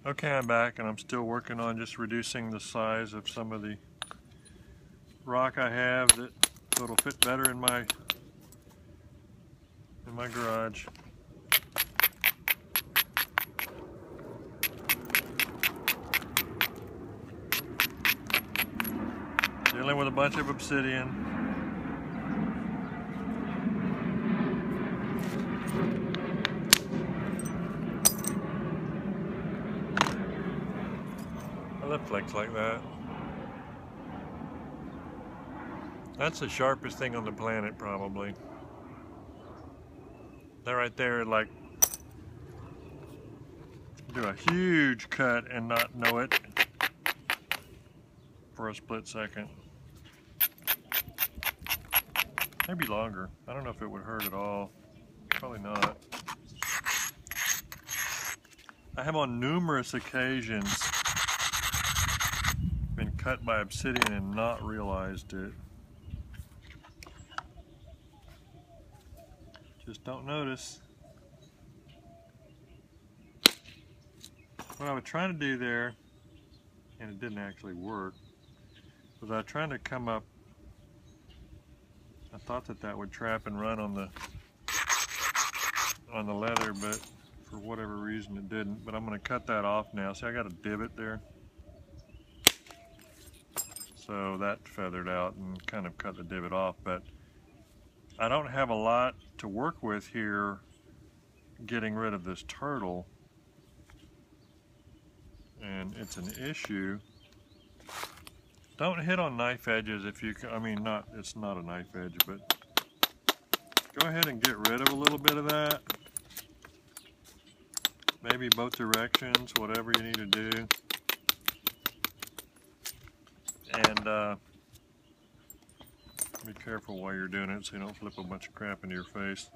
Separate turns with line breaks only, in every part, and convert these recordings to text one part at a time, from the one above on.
Okay, I'm back and I'm still working on just reducing the size of some of the rock I have so it'll fit better in my garage. Dealing with a bunch of obsidian. I love flex like that. That's the sharpest thing on the planet, probably. That right there, like, do a huge cut and not know it for a split second. Maybe longer. I don't know if it would hurt at all. Probably not. I have on numerous occasions been cut by obsidian and not realized it. Just don't notice. What I was trying to do there, and it didn't actually work, was I was trying to come up. I thought that would trap and run on the leather, but for whatever reason it didn't. But I'm going to cut that off now. See, I got a divot there. So that feathered out and kind of cut the divot off, but I don't have a lot to work with here getting rid of this turtle, and it's an issue. Don't hit on knife edges if you can. I mean, it's not a knife edge, but go ahead and get rid of a little bit of that. Maybe both directions, whatever you need to do. And be careful while you're doing it so you don't flip a bunch of crap into your face.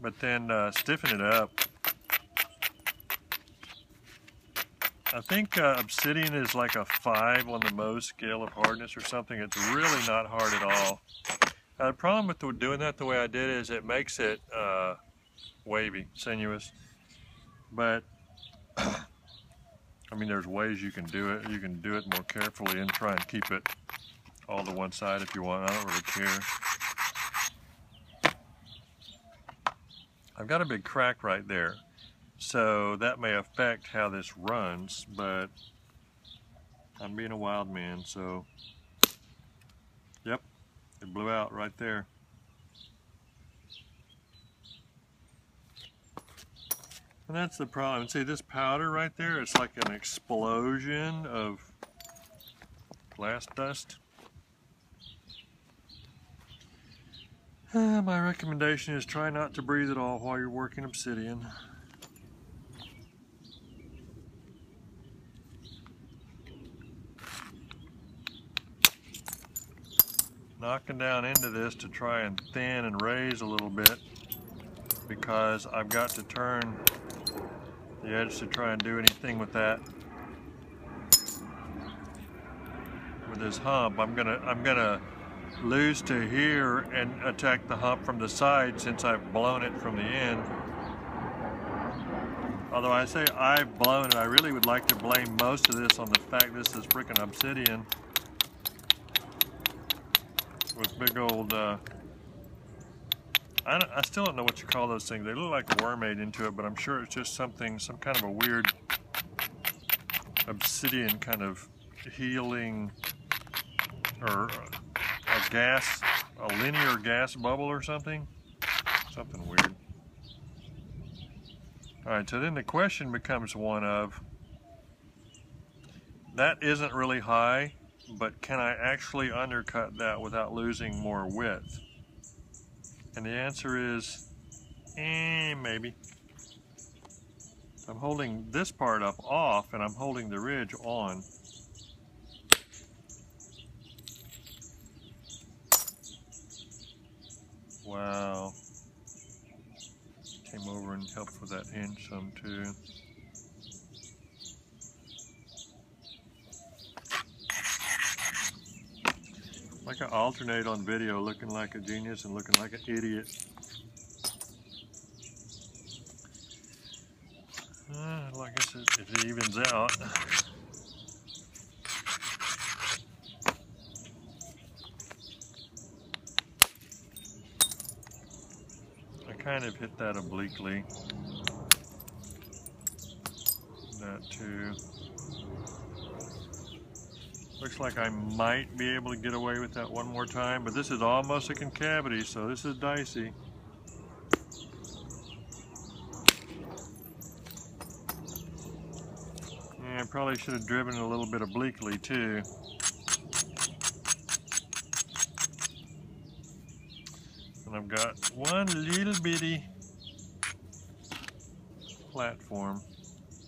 But then stiffen it up. I think obsidian is like a 5 on the Mohs scale of hardness or something. It's really not hard at all. The problem with doing that the way I did is it makes it wavy, sinuous. But I mean, there's ways you can do it. You can do it more carefully and try and keep it all to one side if you want. I don't really care. I've got a big crack right there, so that may affect how this runs, but I'm being a wild man, so yep, it blew out right there. And that's the problem. See this powder right there? It's like an explosion of glass dust. My recommendation is try not to breathe at all while you're working obsidian. Knocking down into this to try and thin and raise a little bit, because I've got to turn the edge to try and do anything with that. With this hump, I'm gonna lose to here and attack the hump from the side since I've blown it from the end. Although I say I've blown it, I really would like to blame most of this on the fact this is freaking obsidian with big old I still don't know what you call those things. They look like a worm ate into it, but I'm sure it's just some kind of a weird obsidian kind of healing, or a linear gas bubble or something. Something weird. Alright, so then the question becomes one of, that isn't really high, but can I actually undercut that without losing more width? And the answer is, maybe. I'm holding this part up off and I'm holding the ridge on. Wow. Came over and helped with that hinge some too. Like I alternate on video, looking like a genius and looking like an idiot. Like I said, It evens out. I kind of hit that obliquely. That too. Looks like I might be able to get away with that one more time, but this is almost a concavity, so this is dicey. Yeah, I probably should have driven a little bit obliquely too. And I've got one little bitty platform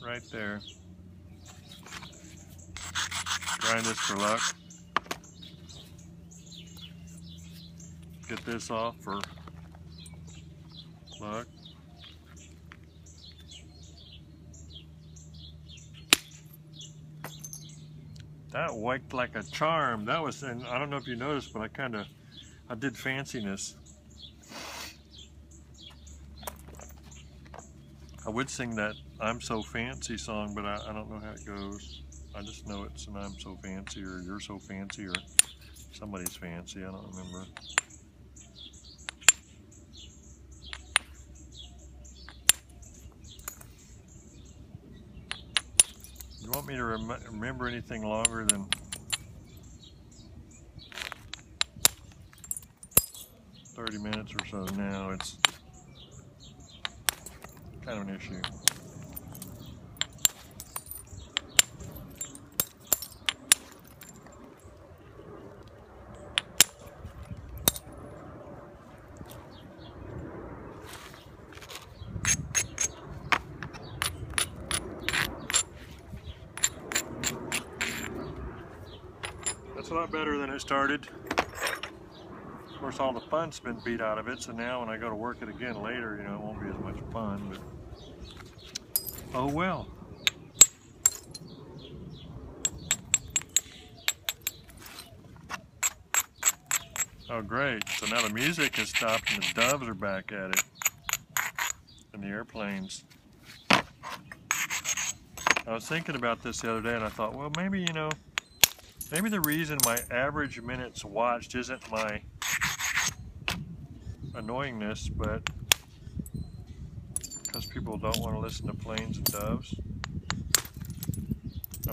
right there. Trying this for luck. Get this off for luck. That worked like a charm. That was, and I don't know if you noticed, but I did fanciness. I would sing that I'm So Fancy song, but I don't know how it goes. I just know it's an I'm so fancy, or you're so fancy, or somebody's fancy. I don't remember. You want me to remember anything longer than 30 minutes or so now? It's kind of an issue. It's a lot better than it started. Of course, all the fun's been beat out of it, so now when I go to work it again later, you know, it won't be as much fun, but oh well. Oh great, so now the music has stopped and the doves are back at it, and the airplanes. I was thinking about this the other day and I thought, well, maybe, you know, maybe the reason my average minutes watched isn't my annoyingness, but because people don't want to listen to planes and doves,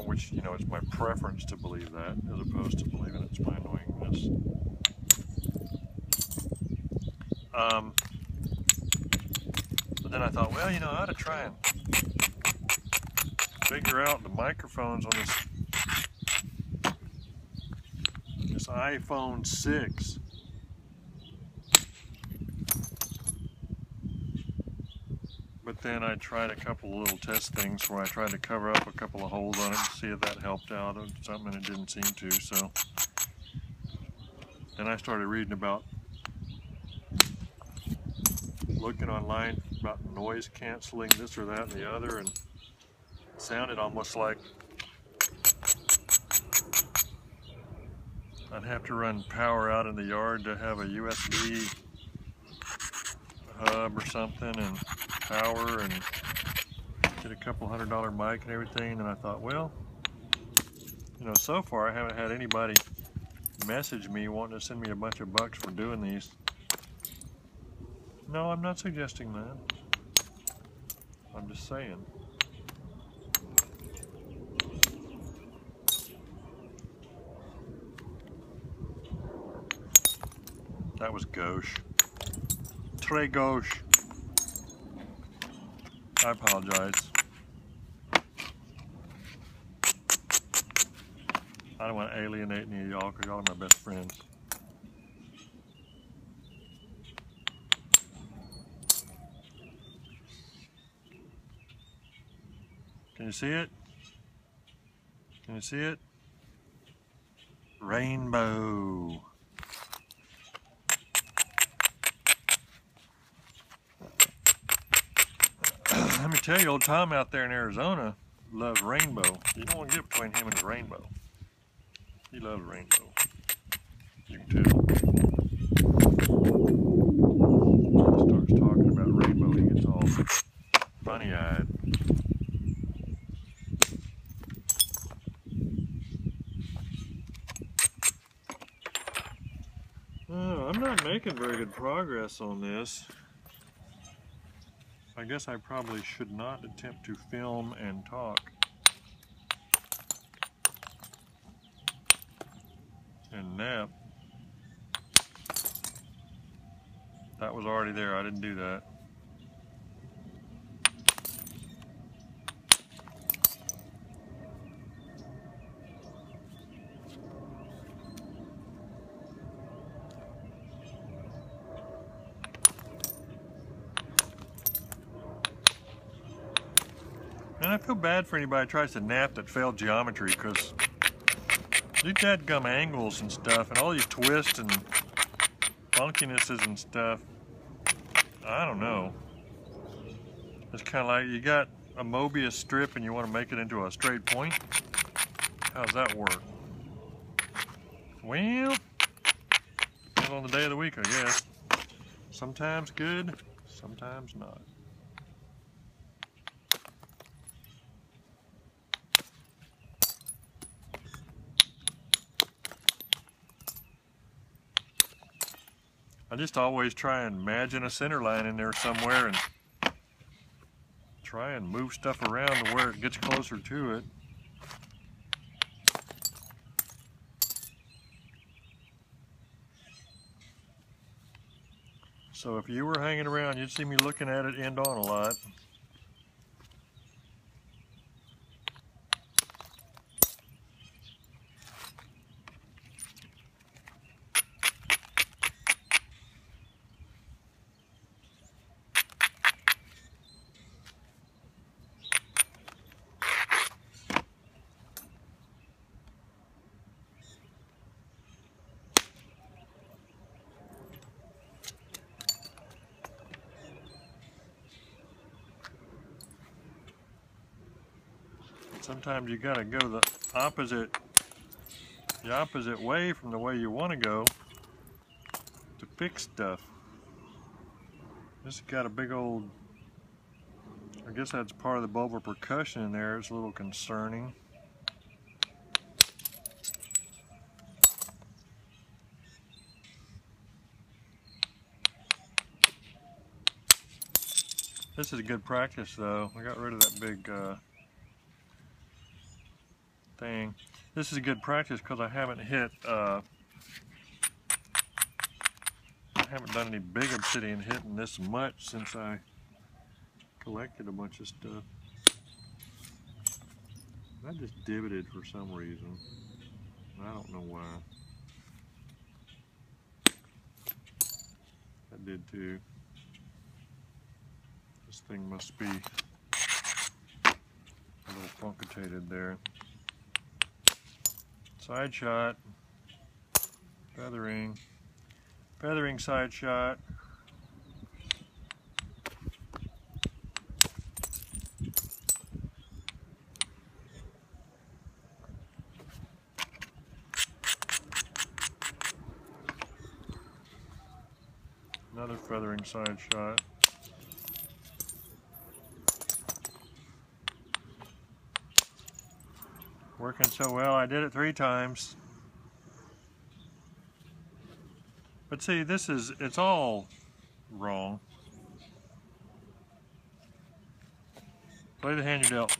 which, you know, it's my preference to believe that as opposed to believing it's my annoyingness. But then I thought, well, you know, I ought to try and figure out the microphones on this iPhone 6. But then I tried a couple of little test things where I tried to cover up a couple of holes on it to see if that helped out or something, and it didn't seem to. So then I started reading about, looking online about noise canceling, this or that and the other, and it sounded almost like I'd have to run power out in the yard to have a USB hub or something, and power, and get a couple $100 mic and everything. And I thought, well, you know, so far I haven't had anybody message me wanting to send me a bunch of bucks for doing these. No, I'm not suggesting that. I'm just saying. That was gauche. Très gauche. I apologize. I don't want to alienate any of y'all because y'all are my best friends. Can you see it? Can you see it? Rainbow. Let me tell you, old Tom out there in Arizona loves rainbow. You don't want to get between him and his rainbow. He loves rainbow. You can tell. When he starts talking about rainbow, he gets all funny-eyed. not making very good progress on this. I guess I probably should not attempt to film and talk. And nap. That was already there, I didn't do that. And I feel bad for anybody who tries to nap that failed geometry, because these dadgum angles and stuff, and all these twists and funkinesses and stuff, I don't know. It's kind of like you got a Mobius strip and you want to make it into a straight point. How does that work? Well, depends on the day of the week, I guess. Sometimes good, sometimes not. I just always try and imagine a center line in there somewhere and try and move stuff around to where it gets closer to it. So if you were hanging around, you'd see me looking at it end on a lot. Sometimes you gotta go the opposite way from the way you want to go to fix stuff. This has got a big old, I guess that's part of the bulbar percussion in there. It's a little concerning. This is a good practice though. I got rid of that big thing. This is a good practice because I haven't done any big obsidian hitting this much since I collected a bunch of stuff. I just divoted for some reason. I don't know why. I did too. This thing must be a little punctated there. Side shot, feathering, side shot. Another feathering side shot. Working so well, I did it 3 times. But see, it's all wrong. Play the hand you dealt.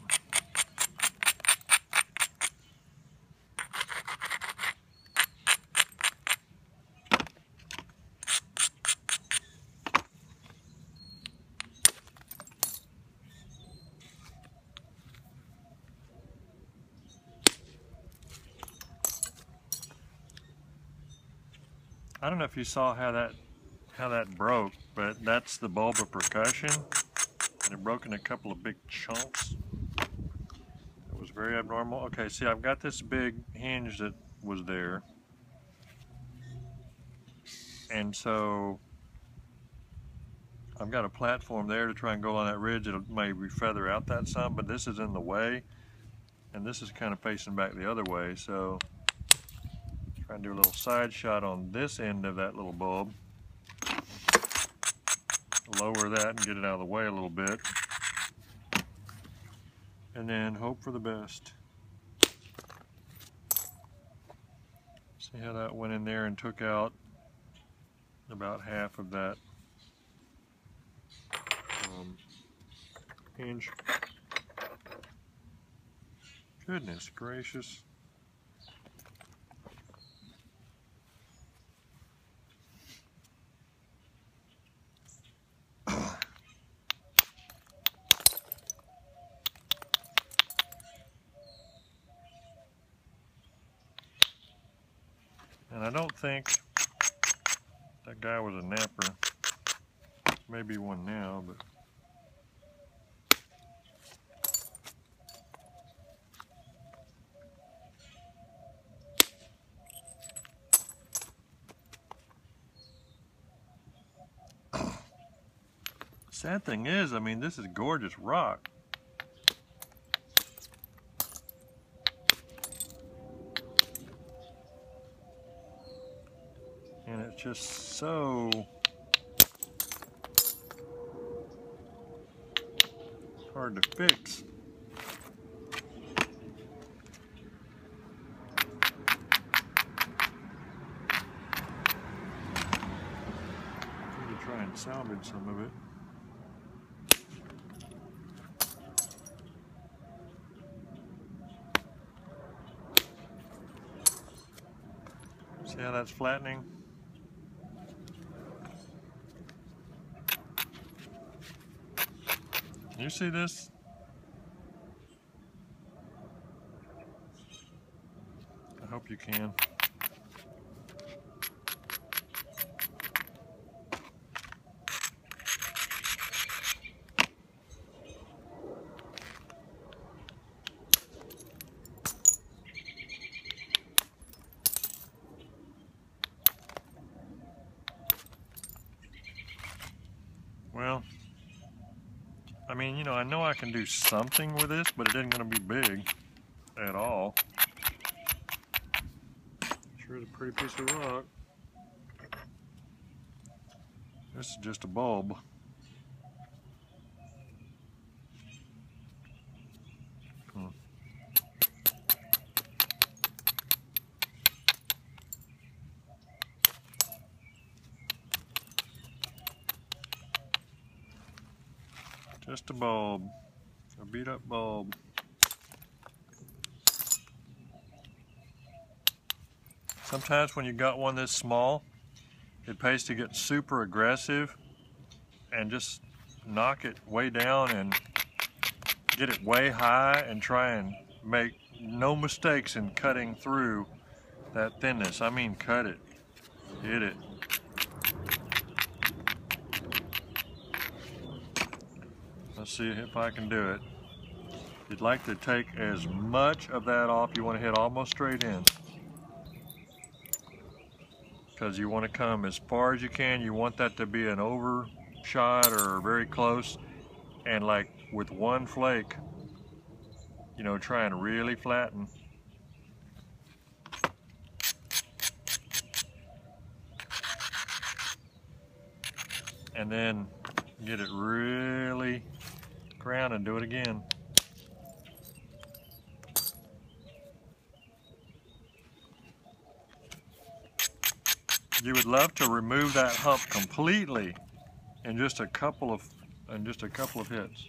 I don't know if you saw how that broke, but that's the bulbar percussion, and it broke in a couple of big chunks. It was very abnormal. Okay, see, I've got this big hinge that was there, and so I've got a platform there to try and go on that ridge. It'll maybe feather out that some, but this is in the way, and this is kind of facing back the other way, so try and do a little side shot on this end of that little bulb. Lower that and get it out of the way a little bit. And then hope for the best. See how that went in there and took out about half of that hinge. Goodness gracious. And I don't think that guy was a napper. Maybe one now, but sad thing is, I mean, this is gorgeous rock. And it's just so hard to fix. I'm going to try and salvage some of it. See how that's flattening? Can you see this? I hope you can. Well, I mean, you know, I know I can do something with this, but it isn't going to be big at all. Sure is a pretty piece of rock. This is just a bulb. Just a bulb, a beat up bulb. Sometimes when you got one this small, it pays to get super aggressive and just knock it way down and get it way high and try and make no mistakes in cutting through that thinness. I mean, cut it, hit it. Let's see if I can do it. You'd like to take as much of that off. You want to hit almost straight in, because you want to come as far as you can. You want that to be an overshot or very close, and like with one flake, you know, try and really flatten. And then get it really ground and do it again. You would love to remove that hump completely in just a couple of hits.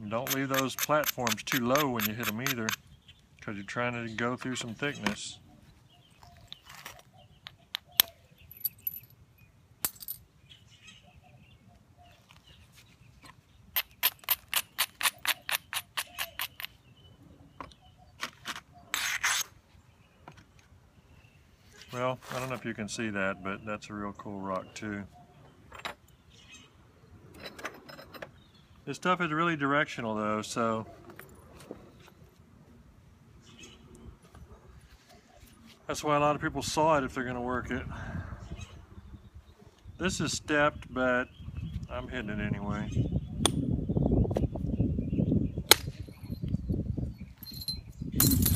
And don't leave those platforms too low when you hit them either, because you're trying to go through some thickness. Well, I don't know if you can see that, but that's a real cool rock too. This stuff is really directional though, so that's why a lot of people saw it if they're going to work it. This is stepped, but I'm hitting it anyway.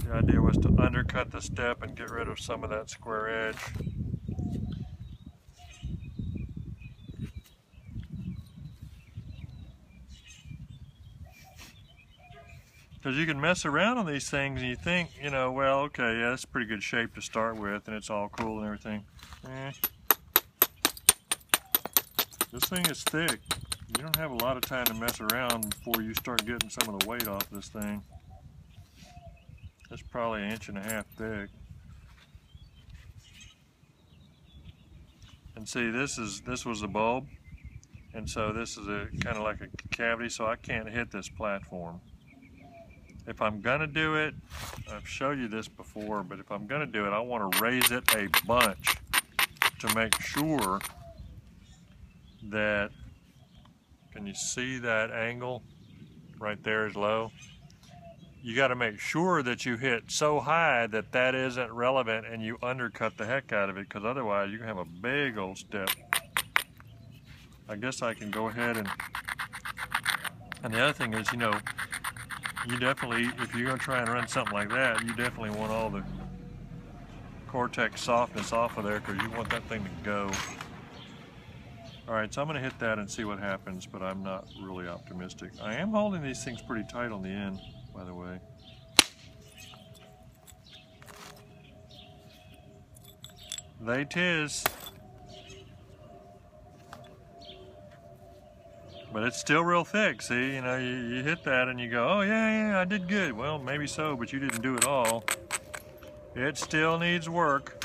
The idea was to undercut the step and get rid of some of that square edge. Because you can mess around on these things and you think, you know, well, okay, yeah, that's a pretty good shape to start with and it's all cool and everything. This thing is thick. You don't have a lot of time to mess around before you start getting some of the weight off this thing. It's probably 1.5 inches thick. And see, this was the bulb, and so this is a kind of like a cavity, so I can't hit this platform. If I'm gonna do it, I've showed you this before, but if I'm gonna do it, I want to raise it a bunch to make sure that, can you see that angle right there is low? You got to make sure that you hit so high that that isn't relevant and you undercut the heck out of it, because otherwise you can have a big old step. I guess I can go ahead and the other thing is, you know, you definitely, if you're going to try and run something like that, you definitely want all the cortex softness off of there, because you want that thing to go. Alright, so I'm going to hit that and see what happens, but I'm not really optimistic. I am holding these things pretty tight on the end, by the way. They 'tis. But it's still real thick, see? You know, you hit that and you go, oh yeah, I did good. Well, maybe so, but you didn't do it all. It still needs work.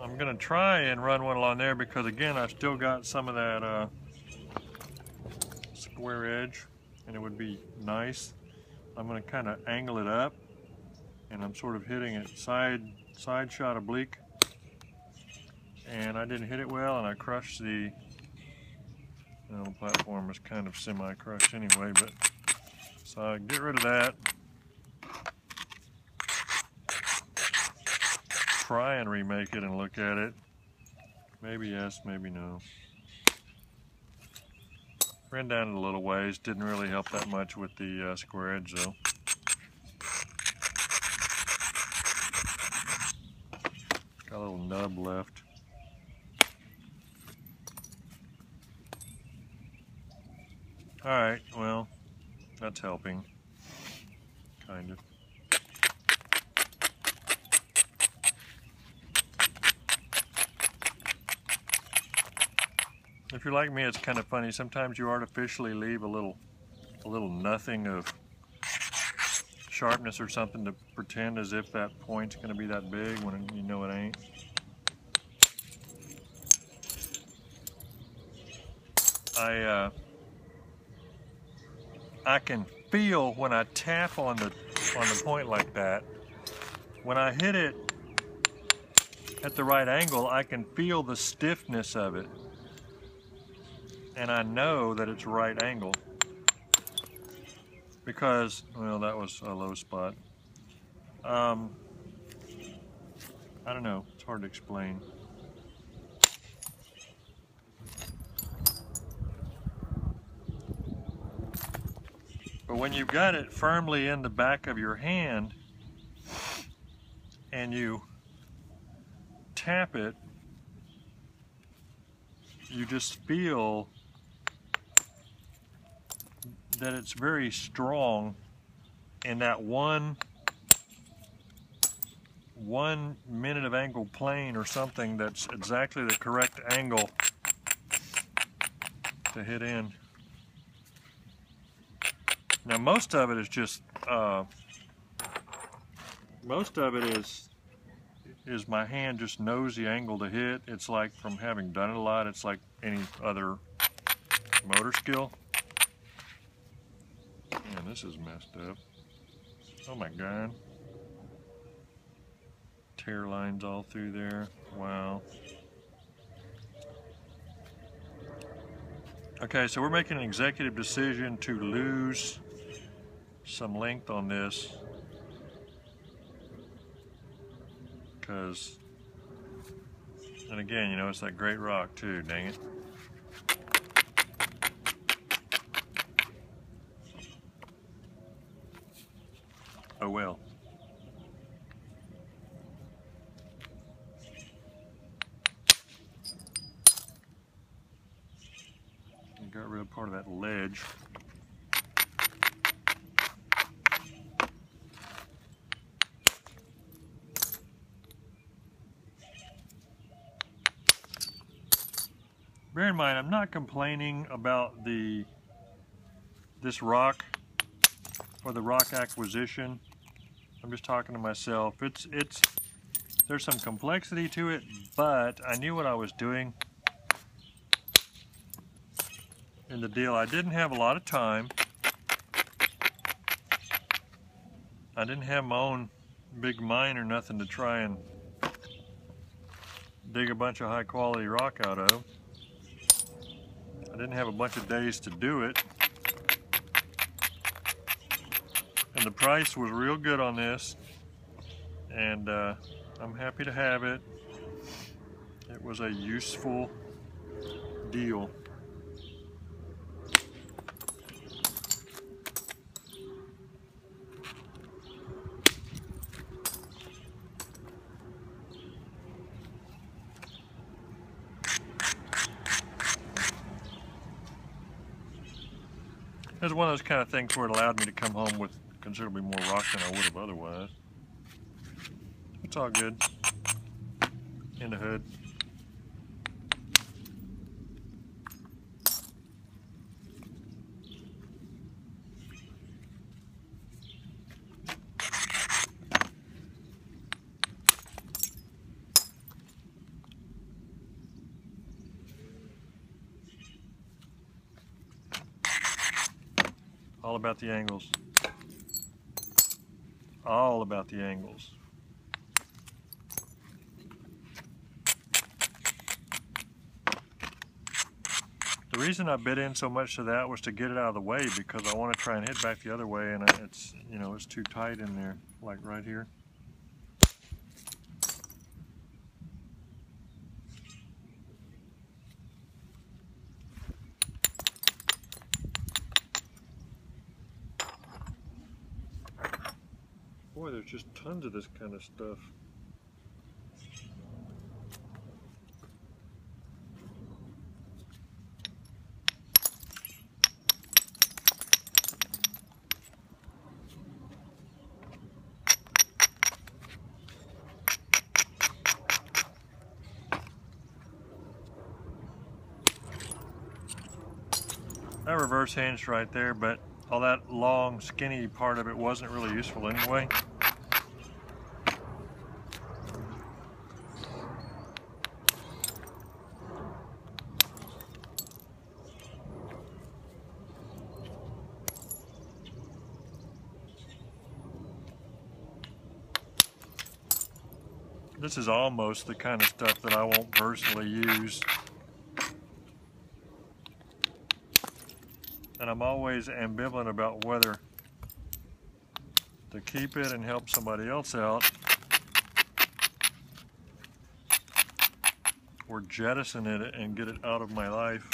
I'm gonna try and run one along there because, again, I've still got some of that square edge, and it would be nice. I'm gonna kind of angle it up, and I'm sort of hitting it side shot oblique. And I didn't hit it well, and I crushed the platform was kind of semi-crushed anyway, but so I get rid of that. Try and remake it and look at it. Maybe yes, maybe no. Ran down it a little ways, didn't really help that much with the square edge though. Got a little nub left. Alright, well, that's helping, kind of. If you're like me, it's kind of funny. Sometimes you artificially leave a little nothing of sharpness or something to pretend as if that point's going to be that big when you know it ain't. I can feel when I tap on the point like that. When I hit it at the right angle, I can feel the stiffness of it, and I know that it's right angle because, well, that was a low spot. I don't know, it's hard to explain. But when you've got it firmly in the back of your hand and you tap it, you just feel that it's very strong in that one minute of angle plane or something that's exactly the correct angle to hit in. Now most of it is just, most of it is my hand just knows the angle to hit. It's like, from having done it a lot, it's like any other motor skill. Man, this is messed up. Oh my God. Tear lines all through there. Wow. Okay, so we're making an executive decision to lose some length on this because, and again, you know, it's that great rock too, dang it. Oh well. It got real probably part of that ledge. Bear in mind, I'm not complaining about this rock or the rock acquisition. I'm just talking to myself. There's some complexity to it, but I knew what I was doing in the deal. I didn't have a lot of time. I didn't have my own big mine or nothing to try and dig a bunch of high quality rock out of. I didn't have a bunch of days to do it. And the price was real good on this. And I'm happy to have it. It was a useful deal. It was one of those kind of things where it allowed me to come home with considerably more rock than I would have otherwise. It's all good. In the hood. All about the angles. All about the angles. The reason I bit in so much to that was to get it out of the way, because I want to try and hit back the other way, and it's, you know, it's too tight in there, like right here. Boy, there's just tons of this kind of stuff. That reverse hinged right there, but all that long, skinny part of it wasn't really useful anyway. This is almost the kind of stuff that I won't personally use. And I'm always ambivalent about whether to keep it and help somebody else out, or jettison it and get it out of my life.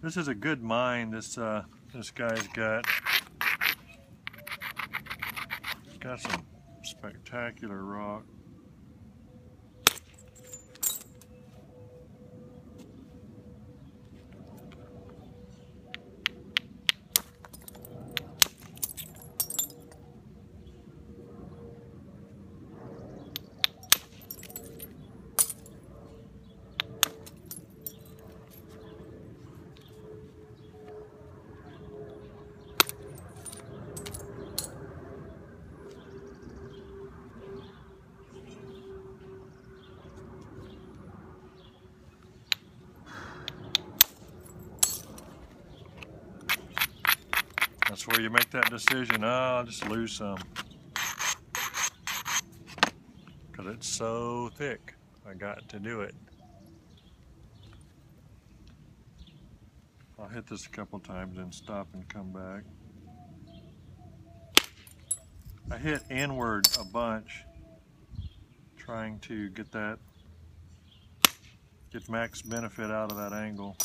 This is a good mine. This guy's got some spectacular rock. That's where you make that decision. Oh, I'll just lose some, because it's so thick. I got to do it. I'll hit this a couple times and stop and come back. I hit inward a bunch, trying to get max benefit out of that angle.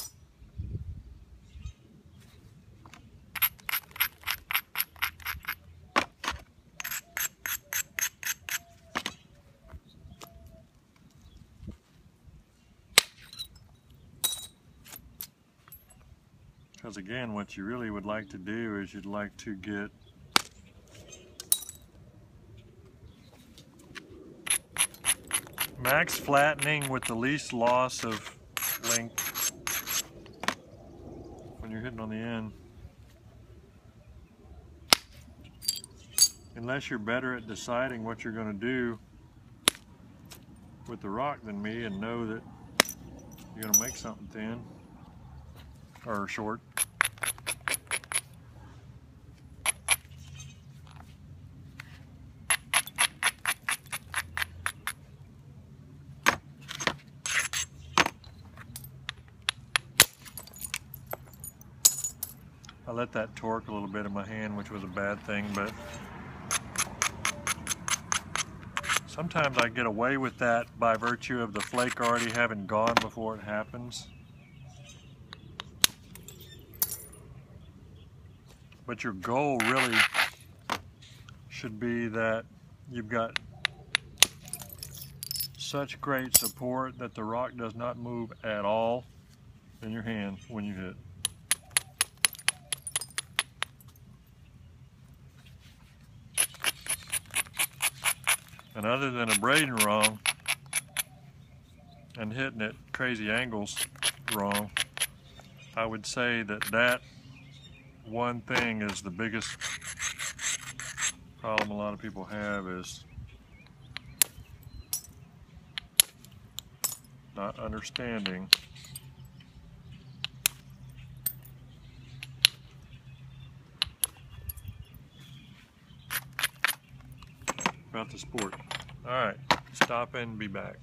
Because again, what you really would like to do is you'd like to get max flattening with the least loss of length when you're hitting on the end. Unless you're better at deciding what you're going to do with the rock than me and know that you're going to make something thin or short. I let that torque a little bit in my hand, which was a bad thing, but sometimes I get away with that by virtue of the flake already having gone before it happens. But your goal really should be that you've got such great support that the rock does not move at all in your hand when you hit. And other than abrading wrong and hitting at crazy angles wrong, I would say that that one thing is the biggest problem a lot of people have, is not understanding about the sport. All right, stop and be back.